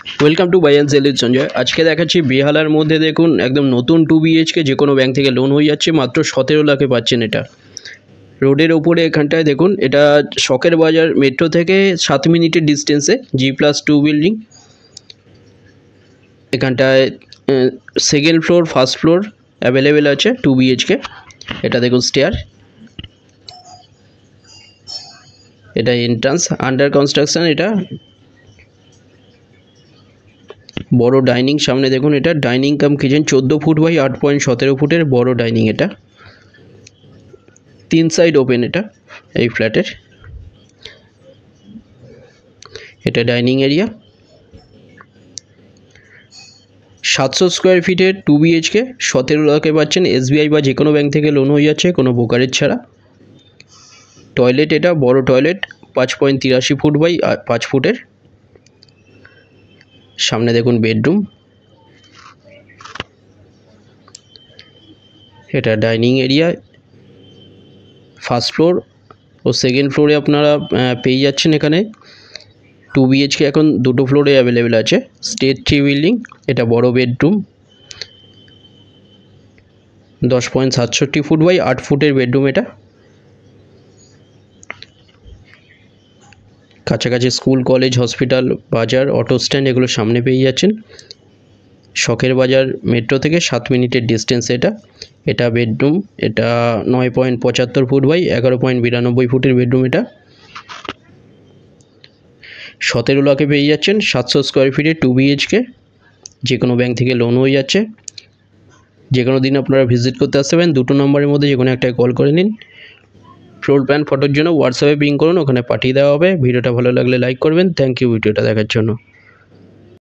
Welcome to buy and sell with Sanjay. আজকে দেখাচ্ছি বেহালার মধ্যে দেখুন একদম নতুন 2 BHK যে কোনো ব্যাংক থেকে লোন হয়ে যাচ্ছে, মাত্র 17 লাখে পাচ্ছেন। এটা রোডের ওপরে, এখানটায় দেখুন, এটা শখের বাজার মেট্রো থেকে 7 মিনিটের ডিস্টেন্সে, G+2 বিল্ডিং। এখানটায় second floor, first floor available আছে 2 BHK। এটা দেখুন স্টেয়ার, এটা এন্ট্রান্স, আন্ডার কনস্ট্রাকশন। এটা বড় ডাইনিং, সামনে দেখুন এটা dining cum kitchen, 14 foot by 8.17 ফুটের বড় ডাইনিং। এটা 3 সাইড ওপেন। এটা এই ফ্ল্যাটের এটা ডাইনিং এরিয়া। 700 স্কোয়ার ফিটের 2 BHK 17 লাখে পাচ্ছেন। SBI বা যে কোনো ব্যাংক থেকে লোন হয়ে যাচ্ছে, কোনো ব্রোকারেজ ছাড়া। টয়লেট, এটা বড় টয়লেট, 5.83 ফুট বাই 5 ফুটের। সামনে দেখুন বেডরুম, এটা ডাইনিং এরিয়া। ফার্স্ট ফ্লোর ও সেকেন্ড ফ্লোরে আপনারা পেয়ে যাচ্ছেন। এখানে 2 BHK এখন দুটো ফ্লোরে অ্যাভেলেবেল আছে। স্টেট 3 বিল্ডিং, এটা বড় বেডরুম, 10.67 ফুট বাই 8 ফুটের বেডরুম। এটা কাছাকাছি স্কুল, কলেজ, হসপিটাল, বাজার, অটো স্ট্যান্ড এগুলো সামনে পেয়ে যাচ্ছেন। শখের বাজার মেট্রো থেকে 7 মিনিটের ডিস্টেন্স। এটা বেডরুম, এটা 9.75 ফুট বাই 11.92 ফুটের বেডরুম। এটা 17 লাখে পেয়ে যাচ্ছেন। 700 স্কোয়ার ফিটে 2 BHK, যে কোনো ব্যাংক থেকে লোন হয়ে যাচ্ছে। যে কোনো দিন আপনারা ভিজিট করতে আসতে পারেন। দুটো নম্বরের মধ্যে যে কোনো একটায় কল করে নিন। ফ্লোর প্ল্যান ফটোর জন্য হোয়াটসঅ্যাপে পিং করুন, ওখানে পাঠিয়ে দেওয়া হবে। ভিডিওটা ভালো লাগলে লাইক করবেন। থ্যাংক ইউ ভিডিওটা দেখার জন্য।